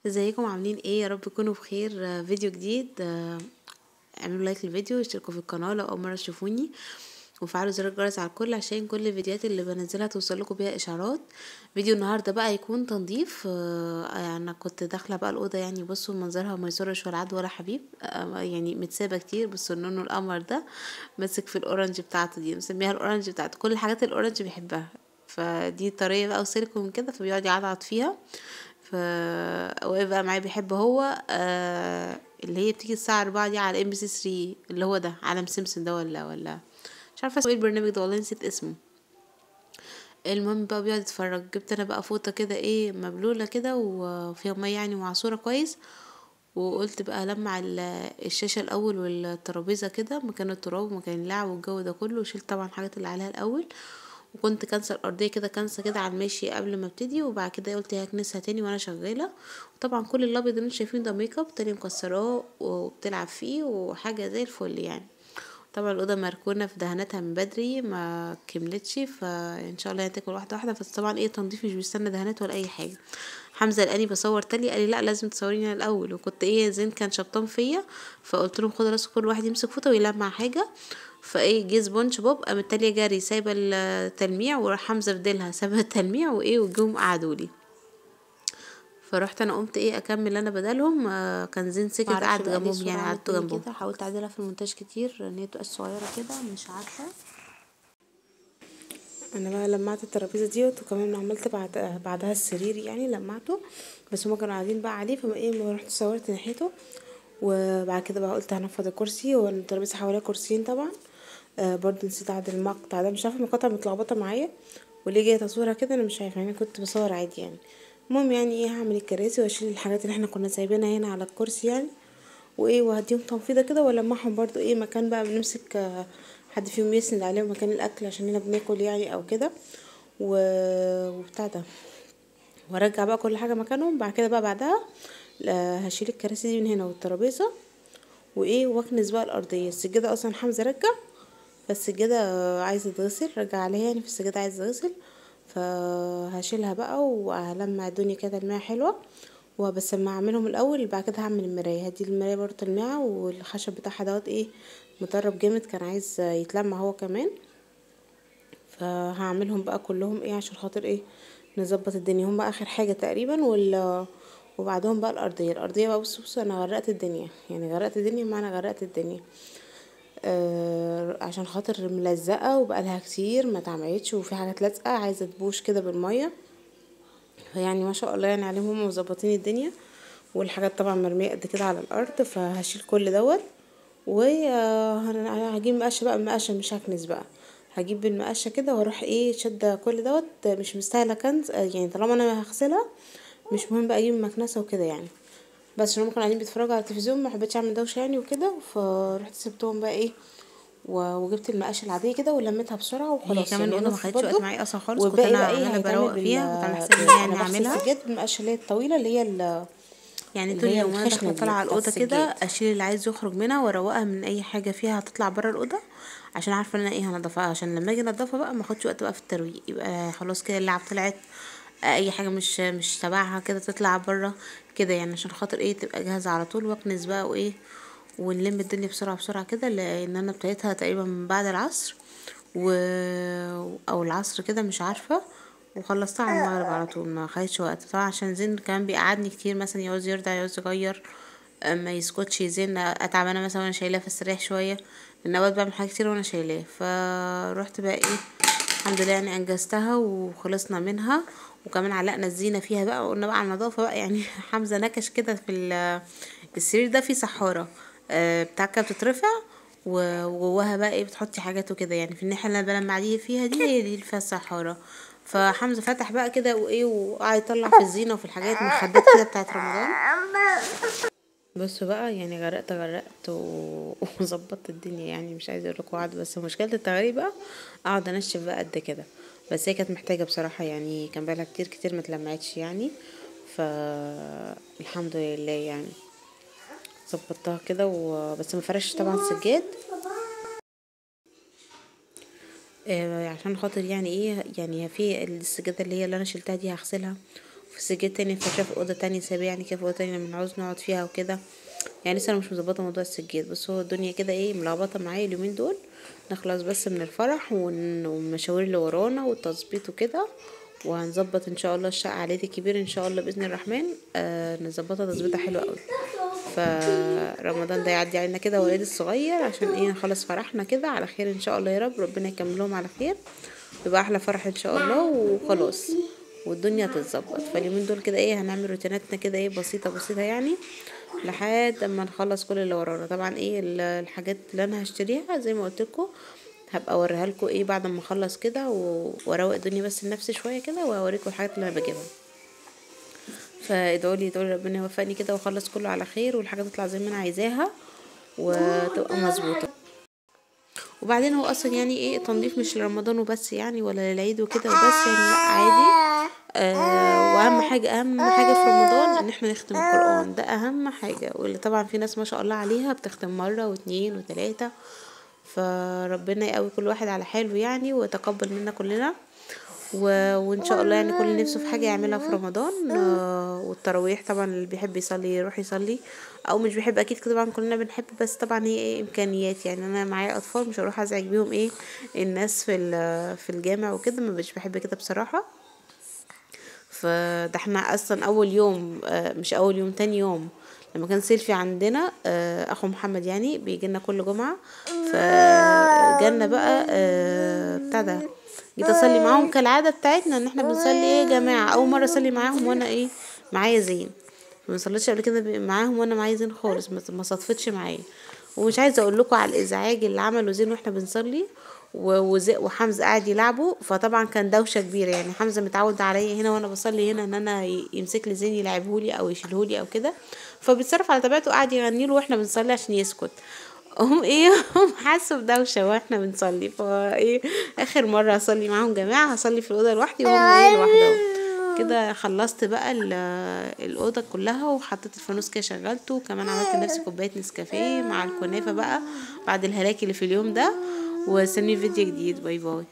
ازيكم عاملين ايه؟ يا رب تكونوا بخير. فيديو جديد. اعملوا لايك للفيديو واشتركوا في القناه لو اول مره تشوفوني، وفعلوا زر الجرس على الكل عشان كل الفيديوهات اللي بنزلها توصلكوا بيها اشعارات. فيديو النهارده بقى يكون تنظيف. يعني انا كنت داخله بقى الاوضه، يعني بصوا منظرها ما يسرش ولا عد ولا حبيب. يعني متسابه كتير، بس النونو القمر ده ماسك في الاورنج بتاعته، دي مسميها الاورنج بتاعته، كل الحاجات الاورنج بيحبها. فدي طريه بقى وسيليكون كده، فبيقعد يعضعض فيها. ف واقف بقى معايا بيحب هو. اللي هي بتيجي الساعة 4 دي على MBC 3، اللي هو ده عالم سيمسون ده، ولا مش عارفة اسمه ايه البرنامج ده، والله نسيت اسمه. المهم بقى بيقعد يتفرج. جبت انا بقى فوطة كده ايه مبلولة كده وفيها مية يعني ومعصورة كويس، وقلت بقى لمع الشاشة الأول والترابيزة كده مكان التراب ومكان اللعب والجو ده كله، وشلت طبعا الحاجات اللي عليها الأول. وكنت كنسه الأرضية كده كنسه كده على الماشي قبل ما ابتدي، وبعد كده قلت هكنسها تاني وانا شغالة. وطبعا كل الأبيض اللي انتوا شايفينه ده ميك اب تاني مكسراه وبتلعب فيه وحاجة زي الفل يعني. طبعا الأوضة مركونة في دهاناتها من بدري ما كملتش، فإن شاء الله هتاكل واحدة واحدة. بس طبعا ايه تنظيف مش بيستنى دهانات ولا أي حاجة. حمزة لقاني بصور تالي قال لي لا لازم تصوريني أنا الأول، وكنت ايه زين كان شبطان فيا، فقلت لهم خدوا راسكم كل واحد يمسك فوطة ويلمع حاجة. فايه جه سبونج بوب قام التانية جري سايبة التلميع، وراح حمزة فضلها سابها التلميع وايه وجم قعدولي. فرحت انا قمت ايه اكمل انا بدلهم. كان زين سكت معرفش قعد بقى ليه جنبهم، الصورة يعني عملت قعدت مني جنبهم. كده، حاولت اعدلها في المونتاج كتير ان هي تبقى صغيرة كده، مش عارفة. انا بقى لمعت الترابيزه ديت، وكمان عملت بعدها السرير يعني لمعته، بس هما كانوا قاعدين بقى عليه، فما ايه ما رحت صورت ناحيته. وبعد كده بقى قلت هنفض الكرسي، والترابيزه حواليها كرسيين طبعا. برضه نسيت اعدل المقطع ده، مش عارفه المقاطع متلخبطه معايا وليه جايه تصويرها كده، انا مش عارفه يعني، كنت بصور عادي يعني. المهم يعني ايه هعمل الكراسي واشيل الحاجات اللي احنا كنا سايبينها هنا على الكرسي يعني، وايه وهديهم تنفيضه كده والمعهم برضو ايه مكان بقى بنمسك. حد فيهم يسند عليهم مكان الاكل عشان هنا بناكل يعني او كده. وبتاع ده، وارجع بقى كل حاجه مكانهم. بعد كده بقى بعدها هشيل الكراسي دي من هنا والترابيزه، وايه واكنس بقى الارضيه. السجاده اصلا حمزه رجع، فالسجاده عايزه تغسل، رجع عليها يعني، في السجاده عايزه تغسل. فهشيلها بقى وهلمع الدنيا كده تلميعه حلوه. وبس اما اعملهم الاول بعد كده هعمل المرايه، هدي المرايه برضه تلميعه، والخشب بتاعها دوت ايه مطرب جامد، كان عايز يتلمع هو كمان. فهعملهم بقى كلهم ايه عشان خاطر ايه نظبط الدنيا، هم اخر حاجه تقريبا. وبعدهم بقى الارضيه بقى. بصوا انا غرقت الدنيا، يعني غرقت الدنيا معنى غرقت الدنيا. عشان خاطر ملزقه وبقالها كتير ما اتعملتش، وفي حاجات لازقه عايزه تبوش كده بالميه. فيعني ما شاء الله يعني عليهم هم مظبطين الدنيا. والحاجات طبعا مرميه قد كده على الارض، فهشيل كل دوت. وهجيب مقشه بقى، المقشه مش هكنس بقى، هجيب بالمقشه كده واروح ايه شده كل دوت. مش مستاهله كنز يعني، طالما انا هغسلها مش مهم بقى اجيب مكنسه وكده يعني. بس عشان هم كانوا قاعدين بيتفرجوا على التلفزيون ما حبيتش اعمل دوشه يعني وكده، فرحت سبتهم بقى ايه وجبت المقاشه العاديه كده ولميتها بسرعه هي وخلاص كمان يعني هي الاوضه ما نضفت خدتش وقت برضو. معايا اصلا خالص، كنت والباقي انا بقى ايه عماله هيتعمل بروق فيها، كنت عامله حسابي ان هي انا يعني بغسل اعملها. السجاد بالمقشه اللي هي الطويله يعني اللي طول هي اليوم وانا الخشنه داخله طالعه ديت على بتاعت الاوضه كده السجاد. اشيل اللي عايز يخرج منها واروقها من اي حاجه فيها هتطلع بره الاوضه، عشان عارفه ان انا ايه هنضفها، عشان لما اجي انضفها بقى ما اخدش وقت بقى في الترويق، يبقى خلاص كده اللعب طلعت. اي حاجه مش تبعها كده تطلع بره كده يعني، عشان خاطر ايه تبقى جاهزه على طول، واكنس بقى وايه ونلم الدنيا بسرعه بسرعه كده، لان انا ابتديتها تقريبا من بعد العصر و... او العصر كده مش عارفه، وخلصتها على المغرب على طول، ما خدتش وقت طبعا، عشان زين كمان بيقعدني كتير، مثلا يعوز يرضع يعوز يغير، ما يسكتش زين اتعب انا مثلا وانا شايلاه فاستريح شويه، لان اوقات بعمل حاجات كتير وانا شايلاه. فروحت بقى ايه الحمد لله يعني انجزتها وخلصنا منها. وكمان علقنا الزينه فيها بقى، وقلنا بقى على النظافه بقى يعني. حمزه نكش كده في السرير ده فيه سحاره بتاع كده بتترفع، وجواها بقى ايه بتحطي حاجات وكده يعني، في الناحيه اللي انا بنام عليه فيها دي هي دي اللي فيها السحاره. فحمزه فتح بقى كده وايه وقعد يطلع في الزينه وفي الحاجات مخدات كده بتاعت رمضان. بصوا بقى يعني غرقت وظبطت الدنيا يعني، مش عايزه اقول لكم قعد، بس مشكله التغريب بقى اقعد انشف بقى قد كده. بس هي كانت محتاجه بصراحه يعني، كان بقالها كتير كتير ما اتلمعتش يعني. فالحمد لله يعني ظبطتها كده بس ما فرشش طبعا السجاد. عشان خاطر يعني ايه يعني في السجاده اللي هي اللي انا شلتها دي هغسلها، وفي في سجاد تاني فرشاه في اوضه تانية سابيه يعني كده في اوضه تانية لما نعوز نقعد فيها وكده. يعني لسه انا مش مظبطه موضوع السجاد، بس هو الدنيا كده ايه ملخبطه معايا اليومين دول. نخلص بس من الفرح والمشاوير اللي ورانا والتظبيط وكده، وهنظبط ان شاء الله الشقه على ايدي كبير ان شاء الله باذن الرحمن. نظبطها تظبيطه حلوه قوي. فرمضان ده يعدي علينا كده والعيد الصغير عشان ايه نخلص فرحنا كده على خير ان شاء الله، يا رب ربنا يكملهم على خير يبقى احلى فرح ان شاء الله وخلاص، والدنيا تتظبط. فاليومين دول كده ايه هنعمل روتيناتنا كده ايه بسيطه بسيطه يعني لحد اما نخلص كل اللي ورانا. طبعا ايه الحاجات اللي انا هشتريها زي ما قلت لكم هبقى اوريها لكم ايه بعد ما اخلص كده واروق الدنيا بس لنفسي شويه كده، واوريكم الحاجات اللي انا بجيبها. فادعوا لي ربنا يوفقني كده واخلص كله على خير والحاجه تطلع زي ما انا عايزاها وتبقى مظبوطه. وبعدين هو اصلا يعني ايه تنظيف مش لرمضان وبس يعني ولا للعيد وكده وبس يعني، لا عادي. واهم حاجه في رمضان ان احنا نختم القرآن، ده اهم حاجه. واللي طبعا في ناس ما شاء الله عليها بتختم مره واتنين وتلاته، فربنا يقوي كل واحد على حاله يعني ويتقبل منا كلنا. وان شاء الله يعني كل نفسه في حاجه يعملها في رمضان. والتراويح طبعا اللي بيحب يصلي يروح يصلي، او مش بيحب اكيد طبعا كلنا بنحب، بس طبعا هي ايه امكانيات يعني. انا معايا اطفال مش هروح ازعج بيهم ايه الناس في الجامع وكده، مش بحب كده بصراحه. فده احنا اصلا اول يوم مش اول يوم تاني يوم لما كان سيلفي عندنا اخو محمد يعني بيجينا كل جمعه، فجالنا بقى بتاع ده جيت اصلي معاهم كالعاده بتاعتنا ان احنا بنصلي ايه يا جماعه. اول مره اصلي معاهم وانا ايه معايا زين، ما صليتش قبل كده معاهم وانا معايا زين خالص، ما صدفتش معايا. ومش عايزه اقول لكم على الازعاج اللي عمله زين واحنا بنصلي وحمزه قاعد يلعبه. فطبعا كان دوشه كبيره يعني، حمزه متعود عليا هنا وانا بصلي هنا ان انا يمسك لي زين يلعبهولي او يشيلهولي او كده، فبيتصرف على طبيعته قاعد يغني له واحنا بنصلي عشان يسكت. هم حسوا بدوشه واحنا بنصلي. فايه اخر مره اصلي معاهم جماعه هصلي في الاوضه لوحدي وهم ايه لوحدهم كده. خلصت بقى الاوضه كلها وحطيت الفانوس كده شغلته، وكمان عملت لنفسي كوبايه نسكافيه مع الكنافه بقى بعد الهلاك اللي في اليوم ده. واستني فيديو جديد. باي باي.